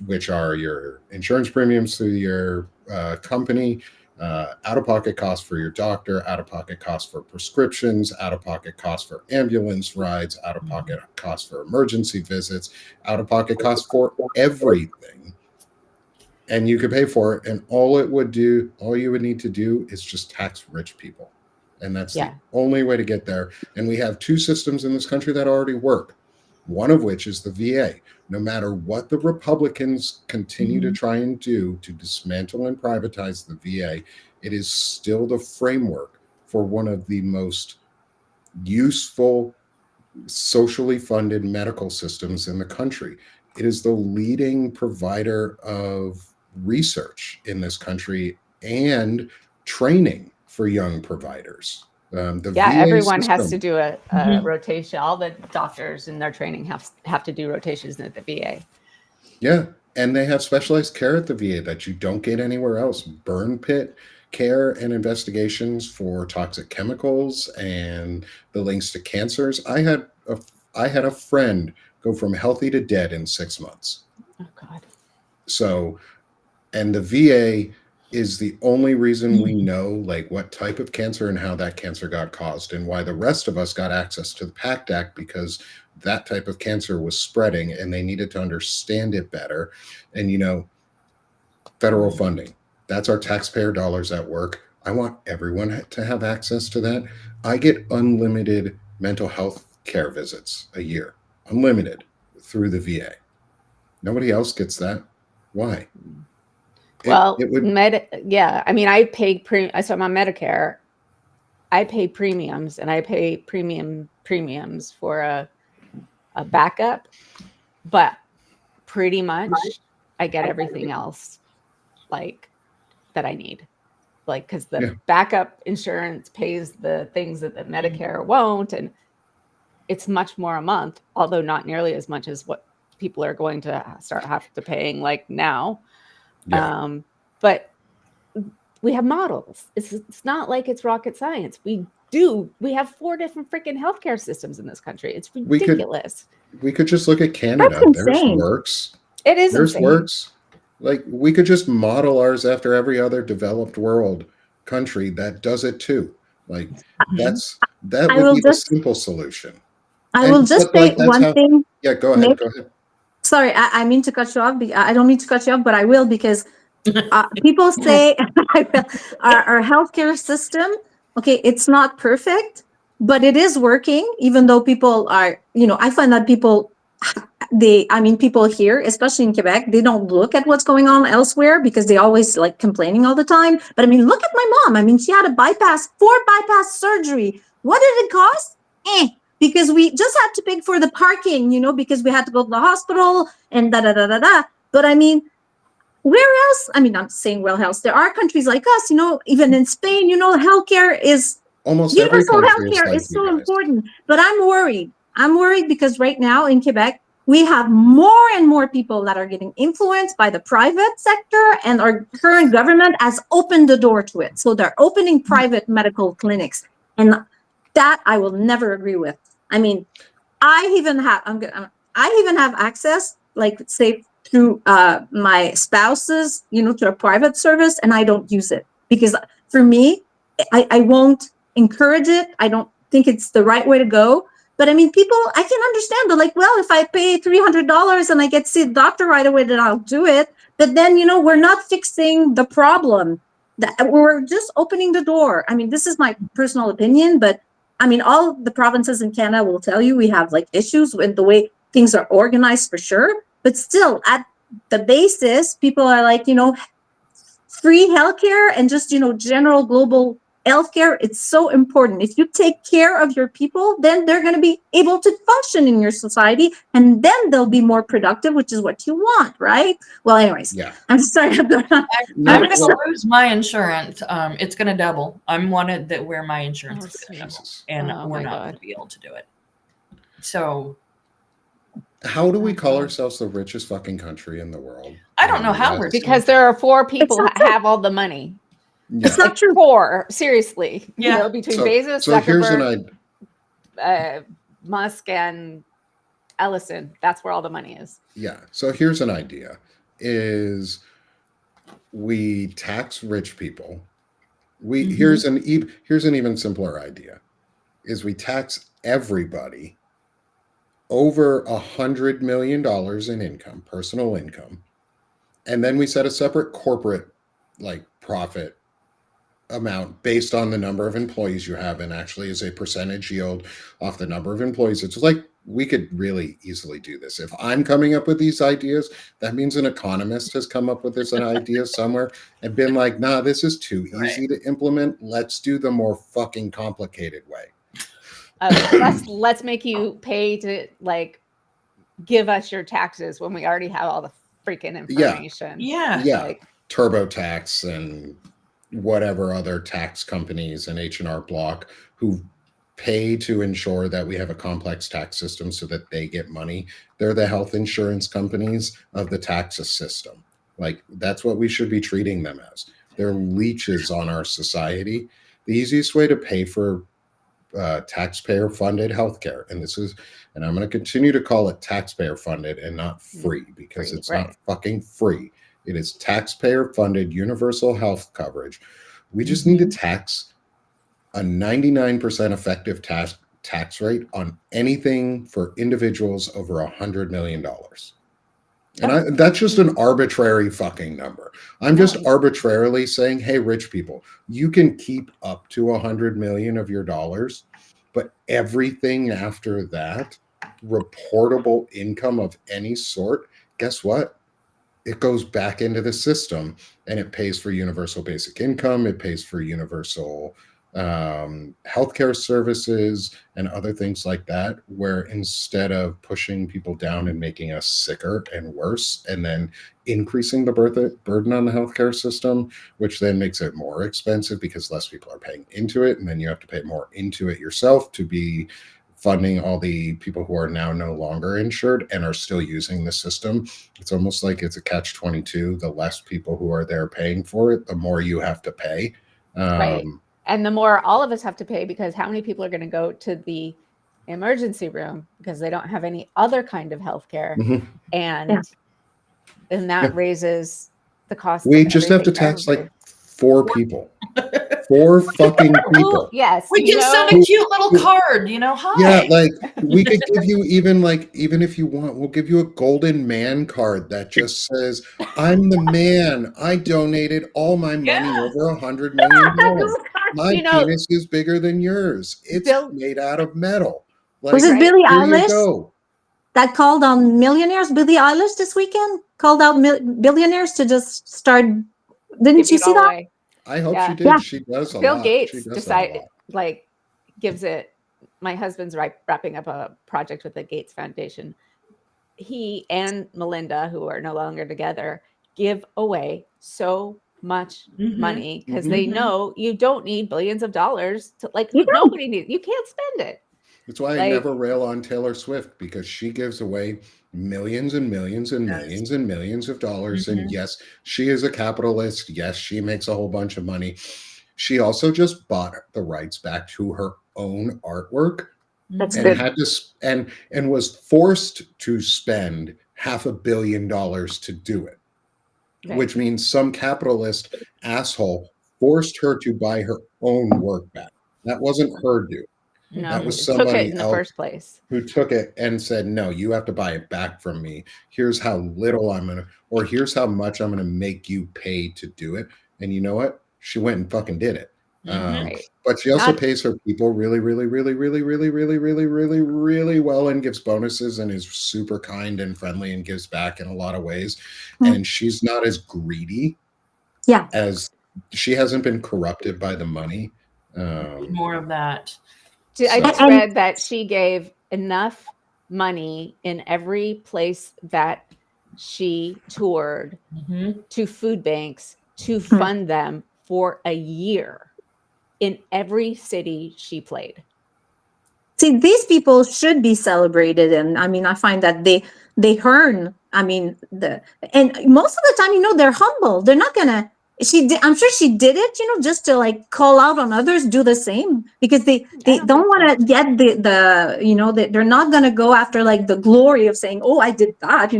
Which are your insurance premiums through your company, out-of-pocket costs for your doctor, out-of-pocket costs for prescriptions, out-of-pocket costs for ambulance rides, out-of-pocket costs for emergency visits, out-of-pocket costs for everything. And you could pay for it, and all you would need to do is just tax rich people. And that's the only way to get there. And we have 2 systems in this country that already work. One of which is the VA. No matter what the Republicans continue to try and do to dismantle and privatize the VA, it is still the framework for one of the most useful, socially funded medical systems in the country. It is the leading provider of research in this country and training for young providers. Everyone has to do a rotation. All the doctors in their training have to do rotations at the VA. Yeah, and they have specialized care at the VA that you don't get anywhere else. Burn pit care and investigations for toxic chemicals and the links to cancers. I had a friend go from healthy to dead in 6 months. Oh God. So, and the VA is the only reason we know like what type of cancer and how that cancer got caused, and why the rest of us got access to the PACT Act, because that type of cancer was spreading and they needed to understand it better. And federal funding, that's our taxpayer dollars at work. I want everyone to have access to that. I get unlimited mental health care visits a year, unlimited, through the VA. Nobody else gets that. Why? Well, I mean, I pay so I'm on Medicare. I pay premiums, and I pay premiums for a backup, but pretty much I get everything else like that I need. Like, because the backup insurance pays the things that the Medicare won't, and it's much more a month, although not nearly as much as what people are going to start have to paying like now. Yeah. But we have models. It's not like it's rocket science. We have 4 different freaking healthcare systems in this country. It's ridiculous. We could just look at Canada. That's Theirs insane. works. It is Theirs insane. works. Like, we could just model ours after every other developed world country that does it too. Like, that I would will be the just- simple solution. I will just but, say like, that's one how- thing. Yeah, go ahead. Nick? Go ahead. Sorry, I mean to cut you off. I don't mean to cut you off, but I will, because people say our healthcare system, okay, it's not perfect, but it is working, even though people are, I find that people here, especially in Quebec, they don't look at what's going on elsewhere because they always like complaining all the time. But I mean, look at my mom. She had a 4 bypass surgery. What did it cost? Because we just had to pay for the parking, because we had to go to the hospital and da-da-da-da-da. But where else? I'm saying where else. There are countries like us, even in Spain, healthcare is Almost every universal country healthcare like is so you guys. important. But I'm worried. I'm worried because right now in Quebec, we have more and more people that are getting influenced by the private sector, and our current government has opened the door to it. So they're opening private medical clinics, and that I will never agree with. I even have access, like, say, through my spouse's, to a private service, and I don't use it because for me, I won't encourage it. I don't think it's the right way to go. But people, I can understand. They're like, well, if I pay $300 and I get to see the doctor right away, then I'll do it. But then, we're not fixing the problem. We're just opening the door. This is my personal opinion, but all the provinces in Canada will tell you we have like issues with the way things are organized for sure. But still, at the basis, people are like, free healthcare and just, general global healthcare. It's so important. If you take care of your people, then they're going to be able to function in your society, and then they'll be more productive, which is what you want, right? Well, anyways, Yeah. I'm sorry. I'm going to lose my insurance. It's going to double. I'm one that where my insurance is going to double, and we're not going to be able to do it. So, how do we call ourselves the richest fucking country in the world? I don't know how we're because there are 4 people that have all the money. Yeah. It's not true. 4, seriously. Yeah. Between Bezos, So here's an Zuckerberg, idea. Musk, and Ellison. That's where all the money is. Yeah. So here's an idea: is we tax rich people. Here's an even simpler idea: is we tax everybody over $100 million in income, personal income, and then we set a separate corporate profit amount based on the number of employees you have, and actually is a percentage yield off the number of employees. It's like, we could really easily do this. If I'm coming up with these ideas, that means an economist has come up with an idea somewhere and been like, nah, this is too easy to implement. Let's do the more fucking complicated way. Let's make you pay to give us your taxes when we already have all the freaking information. Yeah. TurboTax and whatever other tax companies and H&R Block who pay to ensure that we have a complex tax system so that they get money. They're the health insurance companies of the tax system. That's what we should be treating them as. They're leeches on our society. The easiest way to pay for taxpayer funded healthcare, and I'm going to continue to call it taxpayer funded and not free, because it's not fucking free. It is taxpayer funded universal health coverage. We just need to tax a 99% effective tax rate on anything for individuals over $100 million. And that's just an arbitrary fucking number. I'm just arbitrarily saying, hey, rich people, you can keep up to 100 million of your dollars, but everything after that, reportable income of any sort, guess what? It goes back into the system, and it pays for universal basic income. It pays for universal healthcare services and other things like that, where instead of pushing people down and making us sicker and worse, and then increasing the burden on the healthcare system, which then makes it more expensive because less people are paying into it, and then you have to pay more into it yourself to be funding all the people who are now no longer insured and are still using the system. It's almost like it's a catch-22. The less people who are there paying for it, the more you have to pay. Right. And the more all of us have to pay, because how many people are going to go to the emergency room because they don't have any other kind of healthcare, and that raises the cost. We just have to tax like 4 people. 4 fucking people. Yes. We can send a cute little card, hi. Yeah, like we could give you even if you want, we'll give you a golden man card that just says, "I'm the man. I donated all my money over $100 million. My penis is bigger than yours. It's made out of metal." Like, was it Billie Eilish go. that called on millionaires? Billie Eilish this weekend called out billionaires to just start. Didn't you see that? Away. I hope she did. She does a lot. Bill Gates decided, gives it. My husband's wrapping up a project with the Gates Foundation. He and Melinda, who are no longer together, give away so much money because they know you don't need billions of dollars to nobody needs. You can't spend it. That's why I never rail on Taylor Swift, because she gives away millions and millions and millions and millions of dollars. And yes, she is a capitalist. Yes, she makes a whole bunch of money. She also just bought the rights back to her own artwork. That's and good. had to and was forced to spend $500 million to do it, which means some capitalist asshole forced her to buy her own work back. That wasn't her doing. No, that was somebody took it in the first place who took it and said, "No, you have to buy it back from me. Here's how little or here's how much I'm gonna make you pay to do it." And you know what? She went and fucking did it. But she also pays her people really, really, really, really, really, really, really, really, really well, and gives bonuses and is super kind and friendly and gives back in a lot of ways. And she's not as greedy. As she hasn't been corrupted by the money. More of that. I just read that she gave enough money in every place that she toured to food banks to fund them for a year in every city she played. See, these people should be celebrated. And I mean, I find that they earn, and most of the time, they're humble. They're not going to, I'm sure she did it, just to call out on others, do the same, because they don't want to get they're not going to go after the glory of saying, "Oh, I did that."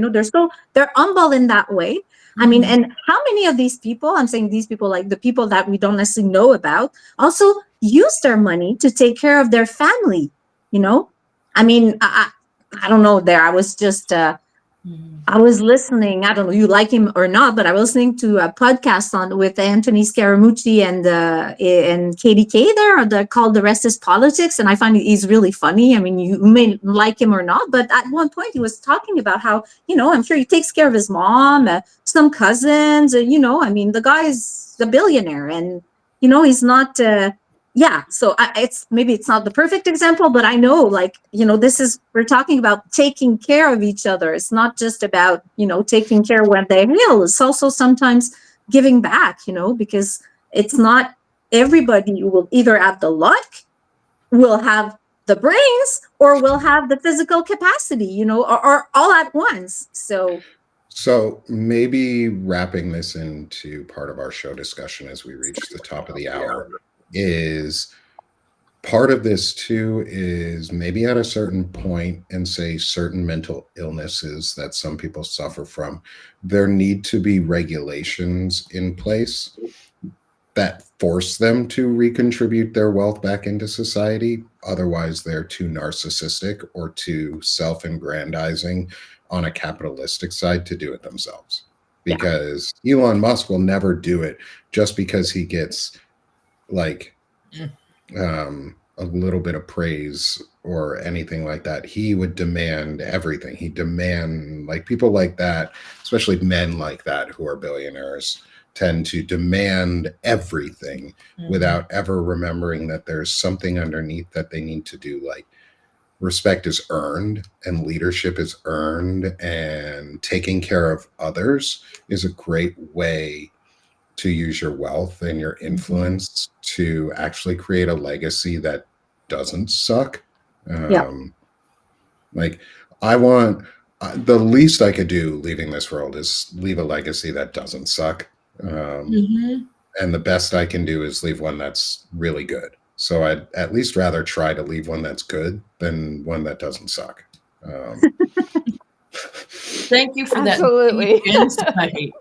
They're humble in that way. I mean, and how many of these people, I'm saying these people, the people that we don't necessarily know about, also use their money to take care of their family, I mean, I don't know there. I was just, I was listening, I don't know you like him or not, but I was listening to a podcast with Anthony Scaramucci and Katie Kay there, called The Rest is Politics. And I find he's really funny. I mean, you may like him or not, but at one point he was talking about how, I'm sure he takes care of his mom, some cousins, I mean, the guy's a billionaire and, he's not, so maybe it's not the perfect example, but I know, we're talking about taking care of each other. It's not just about, taking care when they're ill. It's also sometimes giving back, because it's not everybody who will either have the luck, will have the brains, or will have the physical capacity, or all at once. So maybe wrapping this into part of our show discussion as we reach the top of the hour is part of this too is maybe at a certain point, and say certain mental illnesses that some people suffer from, there need to be regulations in place that force them to recontribute their wealth back into society. Otherwise, they're too narcissistic or too self-aggrandizing on a capitalistic side to do it themselves. Because Elon Musk will never do it just because he gets a little bit of praise or anything like that. He would demand everything. He'd demand, people like that, especially men like that who are billionaires, tend to demand everything without ever remembering that there's something underneath that they need to do. Like, respect is earned and leadership is earned, and taking care of others is a great way to use your wealth and your influence to actually create a legacy that doesn't suck. Like, I want the least I could do leaving this world is leave a legacy that doesn't suck. And the best I can do is leave one that's really good. So I'd at least rather try to leave one that's good than one that doesn't suck. Thank you for Absolutely. that insight.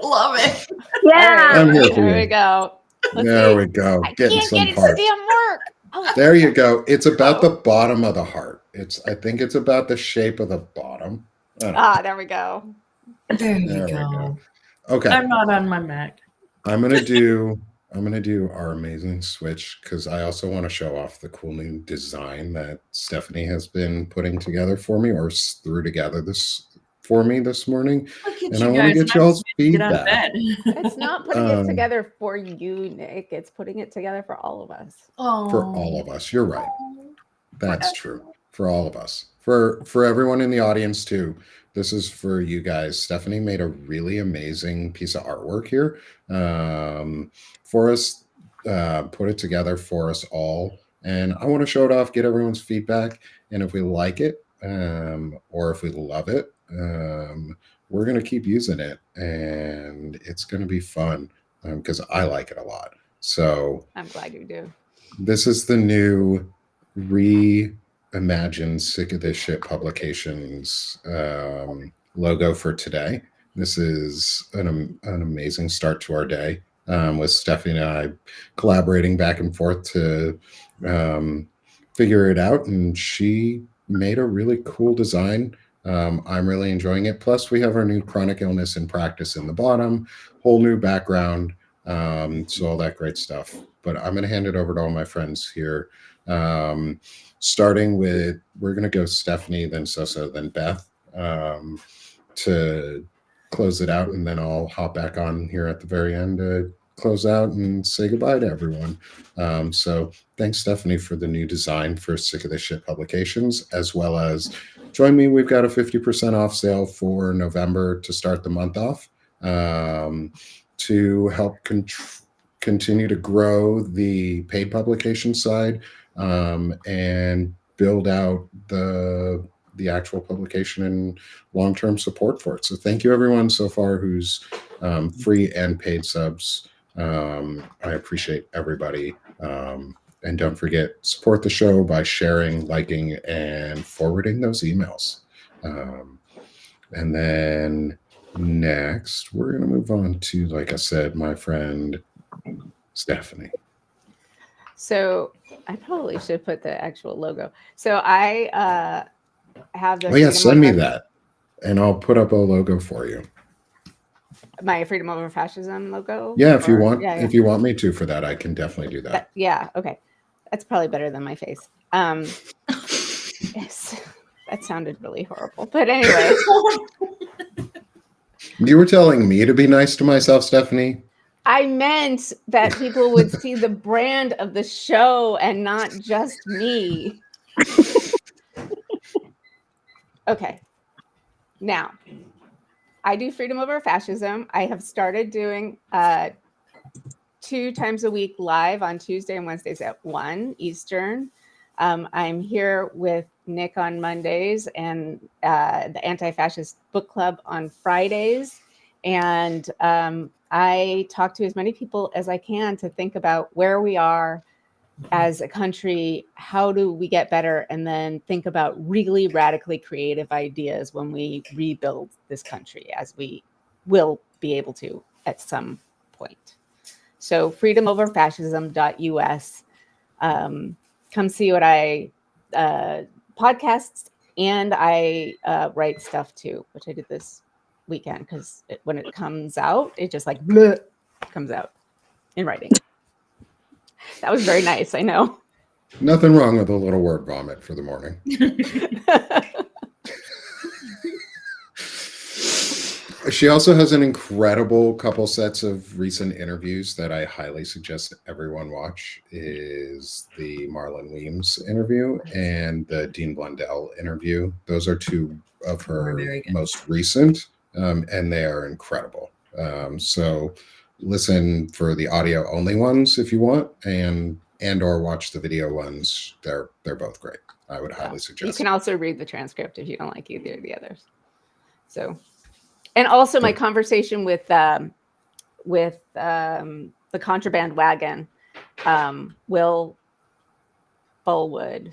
Love it. Yeah. I'm here for There you. we go. Let's There see. we go. I Getting can't some get it to parts. damn work. Oh, There you go. It's about the bottom of the heart. I think it's about the shape of the bottom. I don't know. there we go. There you There we go. go. Okay. I'm not on my Mac. I'm gonna do our amazing switch because I also want to show off the cool new design that Stephanie has been putting together for me, or threw together this for me this morning. Look at And you I want to guys. get y'all's Get out of feedback. bed. It's not putting it Um, together for you, Nick. It's putting it together for all of us. Oh. For all of us. You're right. That's true. For all of us. For everyone in the audience too. This is for you guys. Stephanie made a really amazing piece of artwork here for us. Put it together for us all. And I want to show it off, get everyone's feedback. And if we like it, or if we love it, we're going to keep using it. And it's going to be fun because I like it a lot. So I'm glad you do. this is the new reimagined Sick of This Shit Publications logo for today. This is an amazing start to our day with Stephanie and I collaborating back and forth to figure it out. And she made a really cool design. I'm really enjoying it. Plus, we have our new chronic illness in practice in the bottom, whole new background. So all that great stuff. But I'm going to hand it over to all my friends here. Starting with, we're going to go Stephanie, then Sosa, then Beth to close it out. And then I'll hop back on here at the very end to close out and say goodbye to everyone. So thanks, Stephanie, for the new design for Sick of This Shit Publications, as well as join me. We've got a 50% off sale for November to start the month off. To help continue to grow the paid publication side and build out the actual publication and long-term support for it. So thank you everyone so far who's free and paid subs. I appreciate everybody. And don't forget, support the show by sharing, liking, and forwarding those emails. And then next, we're going to move on to, like I said, my friend Stephanie. So I probably should put the actual logo. So I have the. Oh yeah, Freedom send me Over- that, and I'll put up a logo for you. My Freedom Over Fascism logo. Yeah, if you want, Yeah, if you want me to for that, I can definitely do that. Yeah. Okay. That's probably better than my face. Yes, that sounded really horrible. But anyway. You were telling me to be nice to myself, Stephanie. I meant that people would see the brand of the show and not just me. Okay. Now, I do Freedom Over Fascism. I have started doing 2 times a week live on Tuesday and Wednesdays at 1 Eastern. I'm here with Nick on Mondays and the Anti-Fascist Book Club on Fridays. And I talk to as many people as I can to think about where we are as a country, how do we get better, and then think about really radically creative ideas when we rebuild this country, as we will be able to at some point. So freedomoverfascism.us. Come see what I podcasts, and I write stuff too, which I did this weekend because when it comes out, it just like bleh, comes out in writing. That was very nice, I know. Nothing wrong with a little word vomit for the morning. She also has an incredible couple sets of recent interviews that I highly suggest everyone watch. Is the Marlon Weems interview and the Dean Blundell interview. Those are two of her Very good. most recent, and they are incredible. So listen for the audio only ones if you want, and or watch the video ones. They're both great. I would highly You suggest. can also read the transcript if you don't like either of the others. So, and also my conversation with the Contraband Wagon, Will Fullwood.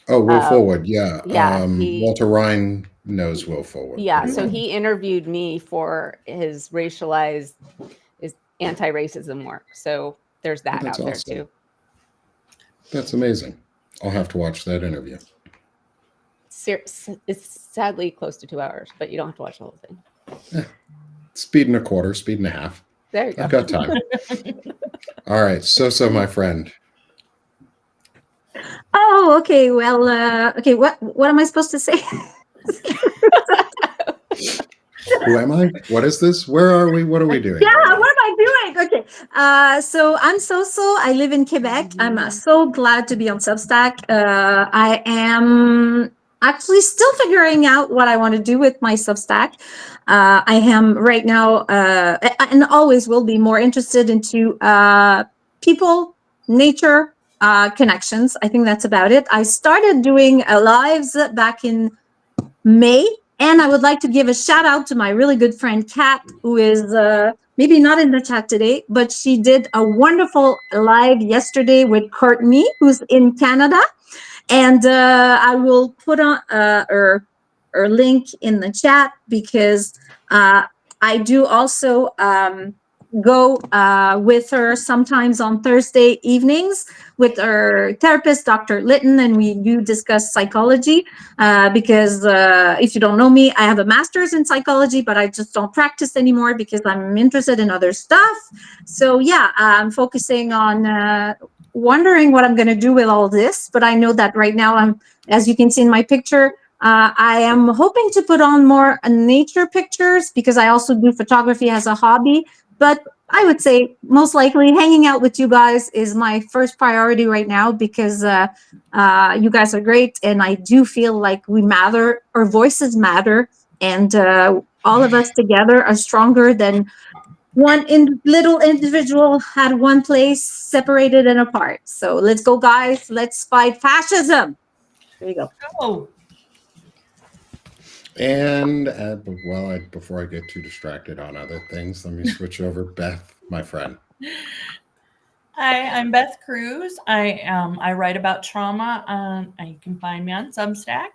Oh, Will Fullwood, yeah. yeah, Walter Ryan knows Will Fullwood. Yeah, pretty so well. he interviewed me for his anti-racism work. So there's that That's out there awesome. too. That's amazing. I'll have to watch that interview. It's sadly close to 2 hours, but you don't have to watch the whole thing. Speed and a quarter, speed and a half. There you go. I've got time. All right, so my friend. Oh, okay. Well, okay. What am I supposed to say? Who am I? What is this? Where are we? What are we doing? Yeah, what am I doing? Okay. So I'm Soso. I live in Quebec. I'm so glad to be on Substack. I am actually still figuring out what I want to do with my Substack. I am right now, and always will be more interested into people, nature, connections. I think that's about it. I started doing lives back in May. And I would like to give a shout out to my really good friend, Kat, who is maybe not in the chat today, but she did a wonderful live yesterday with Courtney, who's in Canada. And I will put on her link in the chat because I do also go with her sometimes on Thursday evenings with our therapist, Dr. Litton, and we do discuss psychology because if you don't know me, I have a master's in psychology, but I just don't practice anymore because I'm interested in other stuff. So yeah, I'm focusing on wondering what I'm going to do with all this, but I know that right now as you can see in my picture, I am hoping to put on more nature pictures because I also do photography as a hobby. But I would say most likely hanging out with you guys is my first priority right now because you guys are great. And I do feel like we matter, our voices matter. And all of us together are stronger than one little individual at one place, separated and apart. So let's go, guys. Let's fight fascism. There you go. Oh, And before I get too distracted on other things, let me switch over. Beth, my friend. hi, I'm Beth Cruz. I write about trauma. You can find me on Substack.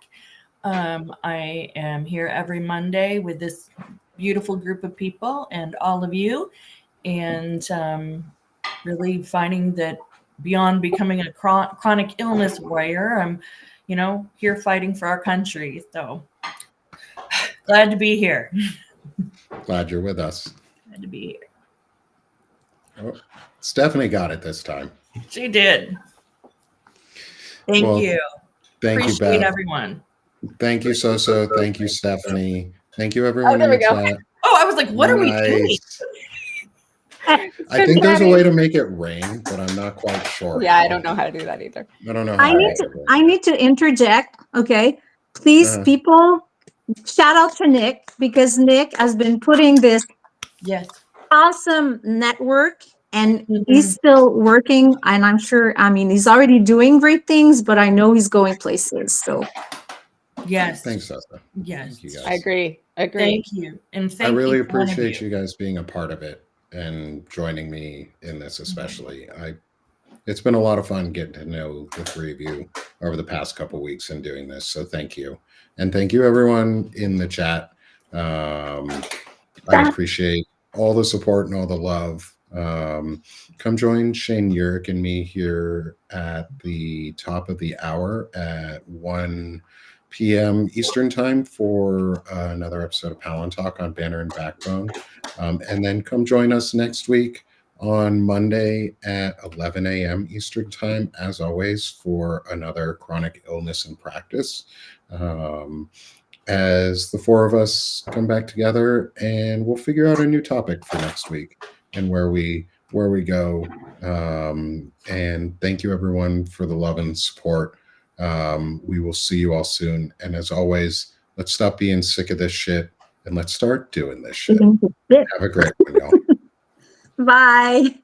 I am here every Monday with this beautiful group of people and all of you, and really finding that beyond becoming a chronic illness warrior, I'm, here fighting for our country. So glad to be here. Glad you're with us. Glad to be here. Oh, Stephanie got it this time. She did. Thank you. Thank Appreciate you, Beth. everyone. Thank you, Soso. Thank you, Stephanie. Thank you, everyone there in we the go. chat. Oh, I was like, what are we doing? Nice. I think there's a way to make it rain, but I'm not quite sure. Yeah, I don't know how to do that either. I don't know how I to need make to it rain. I need to interject. Okay. Please, people, shout out to Nick because Nick has been putting this Yes. awesome network and he's still working. And I'm sure, he's already doing great things, but I know he's going places. So Yes. Thanks, Soso. Yes. Thank you, guys. I agree. Thank you. And thank I really you to one of appreciate you guys being a part of it and joining me in this, especially. It's been a lot of fun getting to know the three of you over the past couple weeks and doing this. So thank you. And thank you, everyone in the chat. I appreciate all the support and all the love. Come join Shane Urick and me here at the top of the hour at 1 p.m. Eastern time for another episode of Palin Talk on Banner and Backbone. And then come join us next week on Monday at 11 a.m. Eastern time, as always, for another chronic illness in practice. as the four of us come back together, and we'll figure out a new topic for next week and where we go. And thank you everyone for the love and support. We will see you all soon. And as always, let's stop being sick of this shit and let's start doing this shit. Have a great one, y'all. Bye.